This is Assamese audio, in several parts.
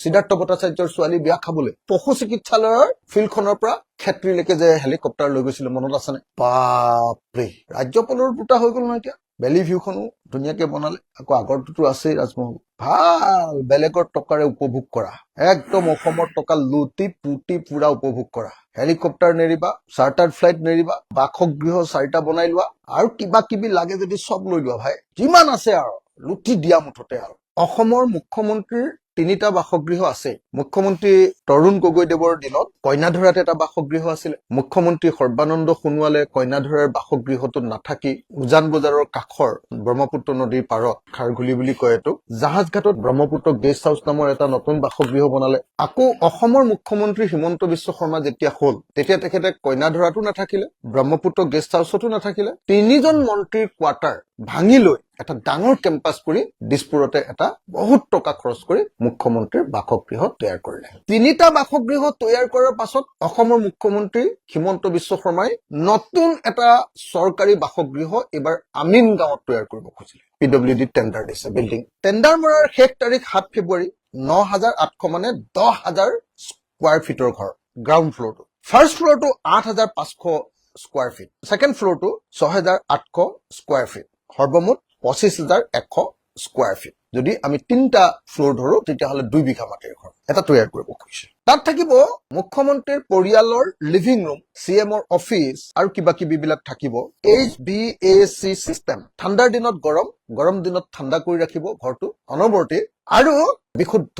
সিদ্ধাৰ্থ ভট্টাচাৰ্যৰ ছোৱালী বিয়া খাবলৈ পশু চিকিৎসালয়ৰ ফিল্ডখনৰ পৰা ক্ষেত্ৰীলৈকে যে হেলিকপ্টাৰ লৈ গৈছিলে মনত আছেনে? বাপৰে, ৰাজ্যপালৰ দুটা হৈ গ'ল নহয় এতিয়া। বেলি ভিউখনো ধুনীয়াকে বনালে, আকৌ আগৰটোতো আছেই ৰাজমহল। ভাল, বেলেগৰ টকাৰে উপভোগ কৰা, একদম অসমৰ টকা লুটি পুতি পুৰা উপভোগ কৰা। হেলিকপ্টাৰ নেৰিবা, চাৰ্টাৰ ফ্লাইট নেৰিবা, বাসগৃহ 4টা বনাই লোৱা, আৰু কিবা কিবি লাগে যদি চব লৈ লোৱা ভাই, যিমান আছে আৰু লুটি দিয়া মুঠতে। আৰু অসমৰ মুখ্যমন্ত্ৰীৰ 3টা বাসগৃহ আছে। মুখ্যমন্ত্ৰী তৰুণ গগৈদেৱৰ দিনত কন্যাধৰাত এটা বাসগৃহ আছিলে। মুখ্যমন্ত্ৰী সৰ্বানন্দ সোণোৱালে কন্যাধৰাৰ বাসগৃহটোত নাথাকি উজান বজাৰৰ কাষৰ ব্ৰহ্মপুত্ৰ নদীৰ পাৰত, খাৰঘুলি বুলি কয় এইটো, জাহাজ ঘাটত ব্ৰহ্মপুত্ৰ গেষ্ট হাউচ নামৰ এটা নতুন বাসগৃহ বনালে। আকৌ অসমৰ মুখ্যমন্ত্ৰী হিমন্ত বিশ্ব শৰ্মা যেতিয়া হল, তেতিয়া তেখেতে কন্যাধৰাতো নাথাকিলে, ব্ৰহ্মপুত্ৰ গেষ্ট হাউচতো নাথাকিলে, 3জন মন্ত্ৰীৰ কোৱাৰ্টাৰ ভাঙি লৈ এটা ডাঙৰ কেম্পাছ কৰি দিছপুৰতে এটা বহুত টকা খৰচ কৰি মুখ্যমন্ত্ৰীৰ বাসগৃহ তৈয়াৰ কৰিলে। 3টা বাসগৃহ তৈয়াৰ কৰাৰ পাছত অসমৰ মুখ্যমন্ত্ৰী হিমন্ত বিশ্ব শৰ্মাই নতুন এটা চৰকাৰী বাসগৃহ এইবাৰ আমিন গাঁৱত তৈয়াৰ কৰিব খুজিলে। PWD টেণ্ডাৰ দিছে বিল্ডিং। টেণ্ডাৰ মৰাৰ শেষ তাৰিখ 7 ফেব্ৰুৱাৰী। 9,800 মানে 10,000 স্কোৱাৰ ফিটৰ ঘৰ। গ্ৰাউণ্ড ফ্লৰটো, ফাৰ্ষ্ট ফ্লৰটো 8,500 স্কোৱাৰ ফিট, ছেকেণ্ড ফ্লৰটো 6,800 স্কোৱাৰ ফিট, সৰ্বমুঠ 25,100 স্কোৱাৰ ফিট। যদি আমি 3টা ফ্ল'ৰ ধৰো তেতিয়াহ'লে 2 বিঘা মাটিৰ ঘৰ এটা তৈয়াৰ কৰিব খুজিছে। তাত থাকিব মুখ্যমন্ত্ৰীৰ পৰিয়ালৰ লিভিং ৰুম, CMৰ অফিচ আৰু কিবা কিবি বিলাক থাকিব। HVAC চিষ্টেম, ঠাণ্ডাৰ দিনত গৰম, গৰম দিনত ঠাণ্ডা কৰি ৰাখিব ঘৰটো অনবৰতে, আৰু বিশুদ্ধ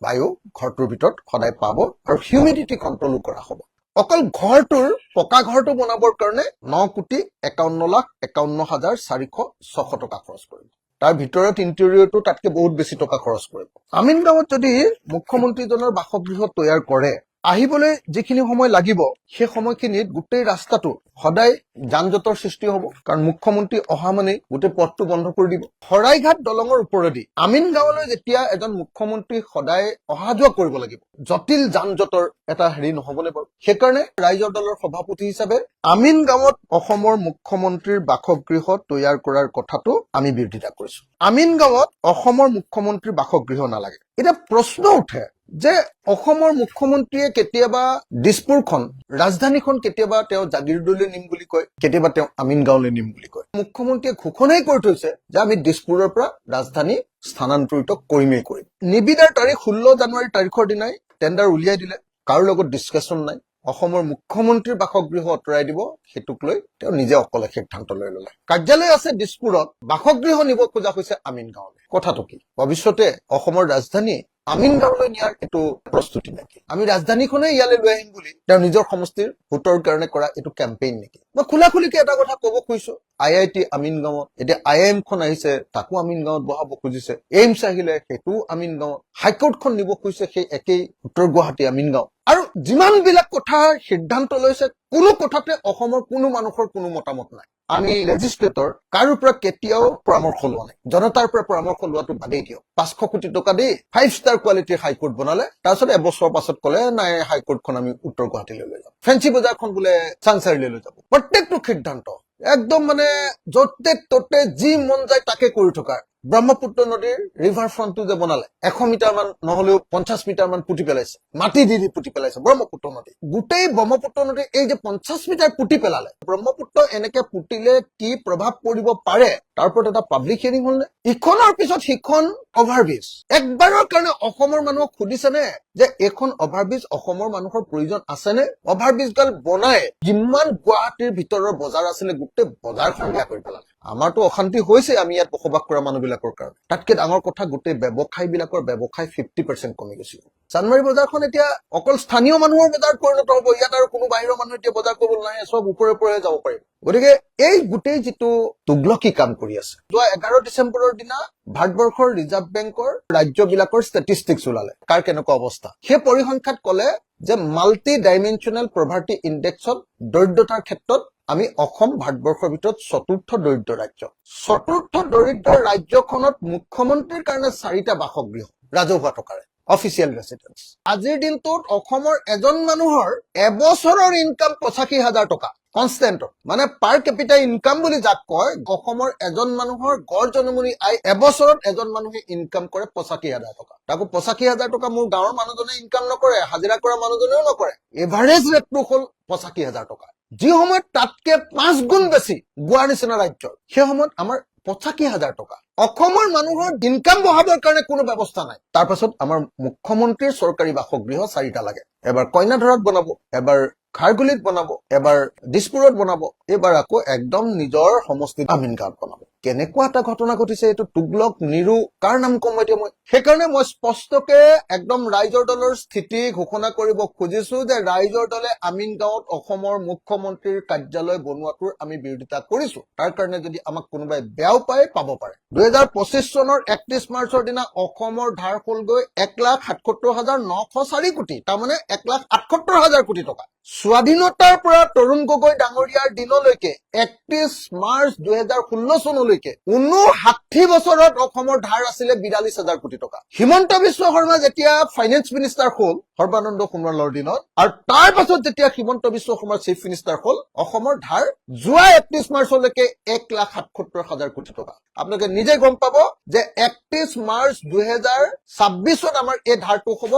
বায়ু ঘৰটোৰ ভিতৰত সদায় পাব, আৰু হিউমিডিটি কণ্ট্ৰলো কৰা হ'ব। অকল ঘৰটোৰ পকা ঘৰটো বনাবৰ কাৰণে 9,51,51,406 টকা খৰচ কৰিব। তাৰ ভিতৰত ইণ্টেৰিয়ৰটো তাতকে বহুত বেছি টকা খৰচ কৰিব। আমিন গাঁৱত যদি মুখ্যমন্ত্ৰীজনৰ বাসগৃহ তৈয়াৰ কৰে, আহিবলৈ যিখিনি সময় লাগিব সেই সময়খিনিত গোটেই ৰাস্তাটো সদায় যান জঁটৰ সৃষ্টি হ'ব, কাৰণ মুখ্যমন্ত্ৰী অহা মানেই গোটেই পথটো বন্ধ কৰি দিব। শৰাইঘাট দলঙৰ ওপৰেদি আমিন গাঁৱলৈ যেতিয়া এজন মুখ্যমন্ত্ৰী সদায় অহা যোৱা কৰিব লাগিব, জটিল যান জঁটৰ এটা হেৰি নহবনে বাৰু? সেইকাৰণে ৰাইজৰ দলৰ সভাপতি হিচাপে আমিন গাঁৱত অসমৰ মুখ্যমন্ত্ৰীৰ বাসগৃহ তৈয়াৰ কৰাৰ কথাটো আমি বিৰোধিতা কৰিছো। আমিন গাঁৱত অসমৰ মুখ্যমন্ত্ৰীৰ বাসগৃহ নালাগে। এতিয়া প্ৰশ্ন উঠে যে অসমৰ মুখ্যমন্ত্ৰীয়ে কেতিয়াবা দিছপুৰখন, ৰাজধানীখন কেতিয়াবা তেওঁ জাগিৰোডলৈ নিম বুলি কয়, কেতিয়াবা তেওঁ আমিন গাঁৱলৈ নিম বুলি কয়। মুখ্যমন্ত্ৰীয়ে ঘোষণাই কৰি থৈছে যে আমি দিছপুৰৰ পৰা ৰাজধানী স্থানান্তৰিত কৰিমেই কৰিম। নিবিদাৰ তাৰিখ 16 জানুৱাৰী তাৰিখৰ দিনাই টেণ্ডাৰ উলিয়াই দিলে, কাৰো লগত ডিছকাশ্যন নাই। অসমৰ মুখ্যমন্ত্ৰীৰ বাসগৃহ আঁতৰাই দিব, সেইটোক লৈ তেওঁ নিজে অকলে সিদ্ধান্ত লৈ ললে। কাৰ্যালয় আছে দিছপুৰত, বাসগৃহ নিব খোজা হৈছে আমিন গাঁৱলৈ। কথাটো কি? ভৱিষ্যতে অসমৰ ৰাজধানী আমিন গাঁৱলৈ নিয়াৰ এইটো প্ৰস্তুতি নেকি? আমি ৰাজধানীখনেই ইয়ালৈ লৈ আহিম বুলি তেওঁ নিজৰ সমষ্টিৰ ভোটৰ কাৰণে কৰা এইটো কেম্পেইন নেকি? মই খোলাখুলিকে এটা কথা ক'ব খুজিছো, IIT আমিন গাঁৱত, এতিয়া IIMখন আহিছে তাকো আমিন গাঁৱত বহাব খুজিছে, এইমছ আহিলে সেইটোও আমিন গাঁৱত, হাইকোৰ্টখন নিব খুজিছে সেই একেই উত্তৰ গুৱাহাটী আমিন গাঁও। আৰু যিমান বিলাক কথা সিদ্ধান্ত লৈছে, কোনো কথাতে অসমৰ কোনো মানুহৰ কোনো মতামত নাই। আমি লেজিছলেটৰ কাৰো পৰা কেতিয়াও পৰামৰ্শ লোৱা নাই। জনতাৰ পৰা পৰামৰ্শ লোৱাটো বাদেই দিয়ক। 500 কোটি টকা দি 5 ষ্টাৰ কোৱালিটিৰ হাইকোৰ্ট বনালে, তাৰপিছত এবছৰৰ পাছত ক'লে নাই হাইকোৰ্টখন আমি উত্তৰ গুৱাহাটীলৈ লৈ যাম, ফেঞ্চি বজাৰখন বোলে চানচাৰিলৈ লৈ যাব। প্ৰত্যেকটো সিদ্ধান্ত একদম মানে য'তে ত'তে যি মন যায় তাকে কৰি থকা। ব্ৰহ্মপুত্ৰ নদীৰ ৰিভাৰ ফ্ৰণ্টটো যে বনালে, 100 মিটাৰ মান নহলেও 50 মিটাৰ মান পুতি পেলাইছে, মাটি দি পুতি পেলাইছে ব্ৰহ্মপুত্ৰ নদী। গোটেই ব্ৰহ্মপুত্ৰ নদী এই যে 50 মিটাৰ পুতি পেলালে, ব্ৰহ্মপুত্ৰ এনেকে পুতিলে কি প্ৰভাৱ পৰিব পাৰে তাৰ ওপৰত এটা পাব্লিক হিয়াৰিং হ'ল নে? ইখনৰ পিছত সিখন অভাৰব্ৰিজ একবাৰৰ কাৰণে অসমৰ মানুহক সুধিছেনে যে এইখন অভাৰব্ৰিজ অসমৰ মানুহৰ প্ৰয়োজন আছেনে? অভাৰব্ৰিজ গাল বনাই যিমান গুৱাহাটীৰ ভিতৰৰ বজাৰ আছিলে গোটেই বজাৰখন বেয়া কৰি পেলালে। আমাৰতো অশান্তি হৈছে আমি ইয়াত বসবাস কৰা মানুহবিলাকৰ কাৰণে। তাতকে ডাঙৰ কথা, গোটেই ব্যৱসায়ী বিলাকৰ ব্যৱসায় 50% কমি গৈছে। চানমাৰী বজাৰখন এতিয়া অকল স্থানীয় মানুহৰ বজাৰ পৰিণত হ'ব, ইয়াত আৰু কোনো বাহিৰৰ মানুহ এতিয়া বজাৰ কৰিবলৈ নাই, চব ওপৰে ওপৰে যাব পাৰিব। গতিকে এই গোটেই যিটো তুগলকি কাম কৰি আছে, যোৱা 11 ডিচেম্বৰৰ দিনা ভাৰতবৰ্ষৰ ৰিজাৰ্ভ বেংকৰ ৰাজ্যবিলাকৰ ষ্টেটিষ্টিক্স ওলালে, কাৰ কেনেকুৱা অৱস্থা। সেই পৰিসংখ্যাত ক'লে যে মাল্টি ডাইমেনশ্যনেল পভাৰ্টি ইণ্ডেক্সত দৰিদ্ৰতাৰ ক্ষেত্ৰত আমি অসম ভাৰতবৰ্ষৰ ভিতৰত 4ৰ্থ দৰিদ্ৰ ৰাজ্য। 4ৰ্থ দৰিদ্ৰ ৰাজ্যখনত মুখ্যমন্ত্ৰীৰ কাৰণে 4টা বাসগৃহ ৰাজহুৱা টকাৰে, অফিচিয়েল ৰেচিডেন্স। আজিৰ দিনটোত অসমৰ এজন মানুহৰ এবছৰৰ ইনকাম 85,000 টকা। কনষ্টেণ্ট মানে পাৰ কেপিটা ইনকাম বুলি যাক কয় অসমৰ এজন মানুহৰ গড় জনমূৰি আয় এবছৰত এজন মানুহে ইনকাম কৰে 85,000 টকা তাকো 85,000 টকা মোৰ গাঁৱৰ মানুহজনে ইনকাম নকৰে হাজিৰা কৰা মানুহজনেও নকৰে এভাৰেজ ৰেটটো হ'ল 85,000 টকা যি সময়ত তাতকে 5 গুণ বেছি গোৱাৰ নিচিনা ৰাজ্যৰ সেই সময়ত আমাৰ 85,000 টকা অসমৰ মানুহৰ ইনকাম বঢ়াবৰ কাৰণে কোনো ব্যৱস্থা নাই তাৰ পাছত আমাৰ মুখ্যমন্ত্ৰীৰ চৰকাৰী বাসগৃহ 4টা লাগে এবাৰ কইনাধৰাত বনাব এবাৰ খাৰগুলিত বনাব এবাৰ দিছপুৰত বনাব এবাৰ আকৌ একদম নিজৰ সমষ্টি আমিনগাঁৱত বনাব কেনেকুৱা এটা ঘটনা ঘটিছে এইটো তুগলক নিৰু কাৰ নাম কম এতিয়া মই সেইকাৰণে মই স্পষ্টকে একদম ৰাইজৰ দলৰ স্থিতি ঘোষণা কৰিব খুজিছো যে ৰাইজৰ দলে আমিনগাঁৱত অসমৰ মুখ্যমন্ত্ৰীৰ কাৰ্যালয় বনোৱাটোৰ আমি বিৰোধিতা কৰিছো তাৰ কাৰণে যদি আমাক কোনোবাই বেয়াও পায় পাব পাৰে 2025 চনৰ 31 মাৰ্চৰ দিনা অসমৰ ধাৰ হ'লগৈ 1,77,904 কোটি তাৰমানে 1,78,000 কোটি টকা স্বাধীনতাৰ পৰা তৰুণ গগৈ ডাঙৰীয়াৰ দিনলৈকে 31 মাৰ্চ 2016 চনলৈকে 59 বছৰত অসমৰ ধাৰ আছিলে 42,000 কোটি টকা হিমন্ত বিশ্ব শৰ্মা যেতিয়া ফাইনেন্স মিনিষ্টাৰ হ'ল সৰ্বানন্দ সোণোৱালৰ দিনত আৰু তাৰ পাছত যেতিয়া হিমন্ত বিশ্ব শৰ্মা চিফ মিনিষ্টাৰ হ'ল অসমৰ ধাৰ যোৱা 31 মাৰ্চলৈকে 1,77,000 কোটি টকা আপোনালোকে নিজে গম পাব যে 31 মাৰ্চ 2026ত আমাৰ এই ধাৰটো হ'ব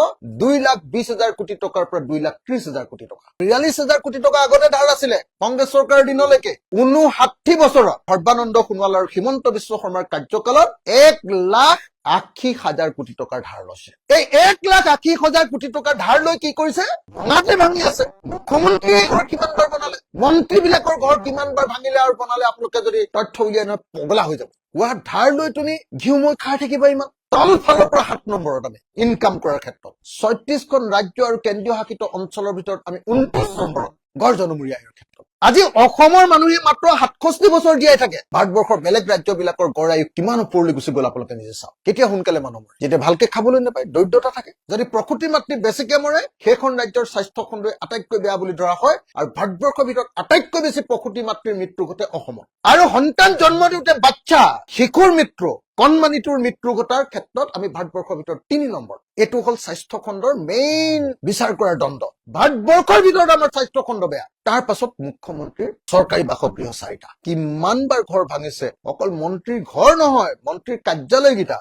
2,20,000 কোটি টকাৰ পৰা 2,30,000 কোটি টকা 43,000 কোটি টকা আগতে ধাৰ আছিলে কংগ্ৰেছ চৰকাৰৰ দিনলৈকে 59 বছৰত সৰ্বানন্দ সোণোৱাল আৰু হিমন্ত বিশ্ব শৰ্মাৰ কাৰ্যকালত 1,80,000 কোটি টকাৰ ধাৰ লৈছে এই 1,80,000 কোটি টকাৰ ধাৰ লৈ কি কৰিছে ভাঙাতে ভাঙি আছে মুখ্যমন্ত্ৰীয়ে ঘৰ কিমান বাৰ বনালে মন্ত্ৰীবিলাকৰ ঘৰ কিমান বাৰ ভাঙিলে আৰু বনালে আপোনালোকে যদি তথ্য উলিয়াই নহয় পগলা হৈ যাব কোৱা ধাৰ লৈ তুমি ঘিউ মই খাই থাকিবা ইমান তল ফালৰ পৰা 7 নম্বৰত আমি ইনকাম কৰাৰ ক্ষেত্ৰত 36খন ৰাজ্য আৰু কেন্দ্ৰীয় শাসিত অঞ্চলৰ ভিতৰত আমি 29 নম্বৰত গড় জনমূৰি আয়ৰ ক্ষেত্ৰত আজি অসমৰ মানুহে মাত্ৰ 67 বছৰ জীয়াই থাকে ভাৰতবৰ্ষৰ বেলেগ ৰাজ্যবিলাকৰ গড় আয়ু কিমান ওপৰলৈ গুচি গ'ল আপোনালোকে নিজে চাওক কেতিয়া সোনকালে মানুহ মৰে যেতিয়া ভালকে খাবলৈ নাপায় দৰিদ্ৰতা থাকে যদি প্ৰকৃতি মাতৃ বেছিকে মৰে সেইখন ৰাজ্যৰ স্বাস্থ্য খণ্ডই আটাইতকৈ বেয়া বুলি ধৰা হয় আৰু ভাৰতবৰ্ষৰ ভিতৰত আটাইতকৈ বেছি প্ৰকৃতি মাতৃৰ মৃত্যু ঘটে অসমত আৰু সন্তান জন্ম দিওঁতে বাচ্চা শিশুৰ মৃত্যু কণমানিটোৰ মৃত্যু ঘটাৰ ক্ষেত্ৰত আমি ভাৰতবৰ্ষৰ ভিতৰত 3 নম্বৰ এইটো হ'ল স্বাস্থ্য খণ্ডৰ মেইন বিচাৰ কৰাৰ দণ্ড ভাৰতবৰ্ষৰ ভিতৰত আমাৰ স্বাস্থ্য খণ্ড বেয়া তাৰ পাছত মুখ্যমন্ত্ৰীৰ চৰকাৰী বাসগৃহ 4টা কিমান বাৰ ঘৰ ভাঙিছে অকল মন্ত্ৰীৰ ঘৰ নহয় মন্ত্ৰীৰ কাৰ্যালয়কেইটা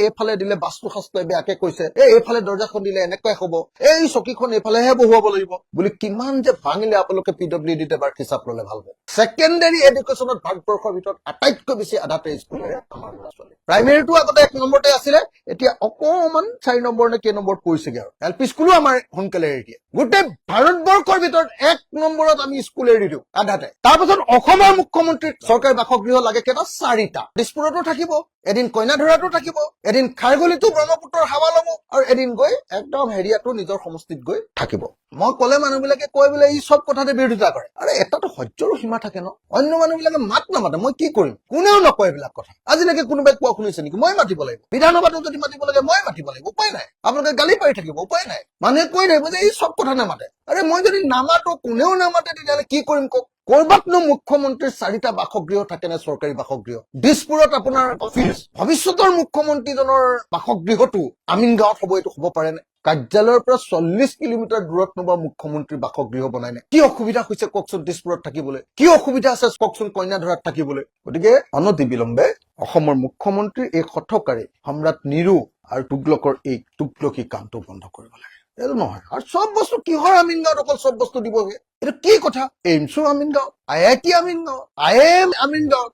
এইফালে দিলে বাস্তুশাস্ত্ৰই বেয়াকে কৈছে এইফালে দৰ্জাখন দিলে এনেকৈ হ'ব এই চকীখন এইফালেহে বহুৱাব লাগিব বুলি কিমান যে ভাঙিলে আপোনালোকে পিডব্লিউডিত এবাৰ হিচাপ ল'লে ভাল হ'ব সেকেন্ডাৰী এডুকেশ্যনত ভাৰতবৰ্ষৰ ভিতৰত আটাইতকৈ বেছি আধাতে স্কুলেৰে আমাৰ ল'ৰা-ছোৱালী প্ৰাইমেৰীটো আগতে 1 নম্বৰতে আছিলে এতিয়া অকমান 4 নম্বৰ নে কেই নম্বৰত পৰিছেগে আৰু এলপি স্কুলো আমাৰ সোনকালে এৰি দিয়ে গোটেই ভাৰতবৰ্ষৰ ভিতৰত 1 নম্বৰত আমি স্কুল এৰি দিওঁ আধাতে তাৰপাছত অসমৰ মুখ্যমন্ত্ৰীৰ চৰকাৰী বাসগৃহ লাগে কেইটা 4টা দিছপুৰতো থাকিব এদিন কইনাধৰাতো থাকিব এদিন খাৰগুলিতো ব্ৰহ্মপুত্ৰৰ হাৱা ল'ব আৰু এদিন গৈ একদম হেৰিয়াতো নিজৰ সমষ্টিত গৈ থাকিব মই ক'লে মানুহবিলাকে কয় বোলে এই সব কথাতে বিৰোধিতা কৰে আৰে এটাতো সহ্যৰো সীমা থাকে ন অন্য মানুহবিলাকে মাত নামাতে মই কি কৰিম কোনেও নকয় এইবিলাক কথা আজিলৈকে কোনোবাই কোৱা শুনিছে নেকি মই মাতিব লাগিব বিধানসভাতো যদি মাতিব লাগে মই মাতিব লাগিব উপায় নাই আপোনালোকে গালি পাৰি থাকিব উপায় নাই মানুহে কৈ থাকিব যে এই সব কথা নামাতে আৰে মই যদি নামাতো কোনেও নামাতে তেতিয়াহ'লে কি কৰিম কওক কৰবাতনো মুখ্যমন্ত্ৰীৰ 4টা বাসগৃহ থাকে নে চৰকাৰী বাসগৃহ দিছপুৰত আপোনাৰ অফিচ ভৱিষ্যতৰ মুখ্যমন্ত্ৰীজনৰ বাসগৃহটো আমিনগাঁৱত হ'ব এইটো হ'ব পাৰে নে কাৰ্যালয়ৰ পৰা 40 কিলোমিটাৰ দূৰত নবা মুখ্যমন্ত্ৰীৰ বাসগৃহ বনাই নে কি অসুবিধা হৈছে কওকচোন দিছপুৰত থাকিবলৈ কি অসুবিধা আছে কওকচোন কইনাধৰাত থাকিবলৈ গতিকে অনতিবিলম্বে অসমৰ মুখ্যমন্ত্ৰীৰ এই হঠকাৰী সম্ৰাট নিৰু আৰু তুগলকৰ এই তুগলকি কামটো বন্ধ কৰিব লাগে এইটো নহয় আৰু সব বস্তু কিহৰ আমিনগাঁৱত অকল সব বস্তু দিবগে এইটো কি কথা এইমছো আমিনগাঁও IIT আমিনগাঁও IIM আমিনগাঁও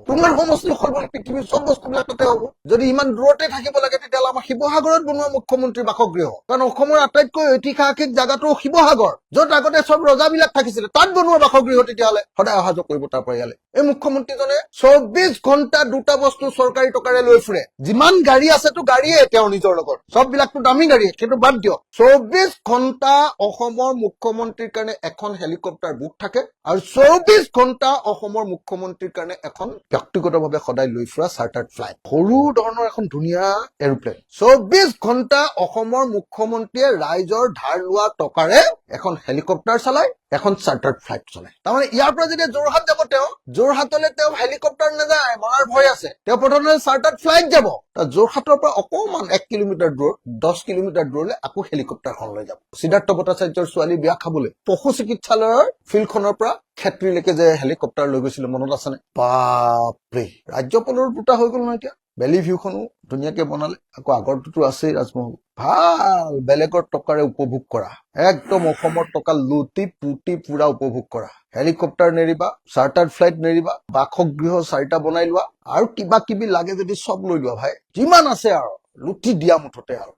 তোমাৰ সমষ্টি সৰ্বল পৃথিৱীৰ সব বস্তুবিলাক তাতে হ'ব যদি ইমান দূৰতে থাকিব লাগে তেতিয়াহ'লে আমাৰ শিৱসাগৰত বনোৱা মুখ্যমন্ত্ৰীৰ বাসগৃহ কাৰণ অসমৰ আটাইতকৈ ঐতিহাসিক জাগাটো শিৱসাগৰ য'ত আগতে সব ৰজাবিলাক থাকিছিলে তাত বনোৱা বাসগৃহ তেতিয়াহ'লে সদায় অহা যোৱা কৰিব তাৰ পৰা ইয়ালে এই মুখ্যমন্ত্ৰীজনে 24 ঘণ্টা দুটা বস্তু চৰকাৰী টকাৰে লৈ ফুৰে যিমান গাড়ী আছেতো গাড়ীয়ে তেওঁৰ নিজৰ লগত সববিলাকতো দামী গাড়ী কিন্তু বাদ দিয়ক 24 ঘণ্টা অসমৰ মুখ্যমন্ত্ৰীৰ কাৰণে এখন হেলিকপ্টাৰ বুক থাকে আৰু 24 ঘণ্টা অসমৰ মুখ্যমন্ত্ৰীৰ কাৰণে এখন ব্যক্তিগতভাৱে সদায় লৈ ফুৰা চাৰ্টাৰ্ড ফ্লাইট সৰু ধৰণৰ এখন ধুনীয়া এৰোপ্লেন 24 ঘণ্টা অসমৰ মুখ্যমন্ত্ৰীয়ে ৰাইজৰ ধাৰ লোৱা টকাৰে এখন হেলিকপ্টাৰ চলায় এখন চাৰ্টাৰ্ড ফ্লাইট চলায় তাৰমানে ইয়াৰ পৰা যেতিয়া যোৰহাট যাব তেওঁ যোৰহাটলৈ তেওঁ হেলিকপ্টাৰ নাযায় মৰাৰ ভয় আছে তেওঁ প্ৰথমে চাৰ্টাৰ্ড ফ্লাইট যাব যোৰহাটৰ পৰা অকমান 1 কিলোমিটাৰ দূৰত 10 কিলোমিটাৰ দূৰলৈ আকৌ হেলিকপ্টাৰখন লৈ যাব সিদ্ধাৰ্থ ভট্টাচাৰ্যৰ ছোৱালী বিয়া খাবলৈ পশু চিকিৎসালয়ৰ ফিল্ডখনৰ পৰা ক্ষেত্ৰীলৈকে যে হেলিকপ্টাৰ লৈ গৈছিলে মনত আছেনে বাপৰে ৰাজ্যপালৰ দুটা হৈ গ'ল নহয় এতিয়া ভেলি ভিউখনো ধুনীয়াকে বনালে আকৌ আগৰটোতো আছেই ৰাজমহল ভাল বেলেগৰ টকাৰে উপভোগ কৰা একদম অসমৰ টকা লুটি পুতি পুৰা উপভোগ কৰা হেলিকপ্টাৰ নেৰিবা চাৰ্টাৰ্ড ফ্লাইট নেৰিবা বাসগৃহ 4টা বনাই লোৱা আৰু কিবা কিবি লাগে যদি চব লৈ লোৱা ভাই যিমান আছে আৰু লুটি দিয়া মুঠতে আৰু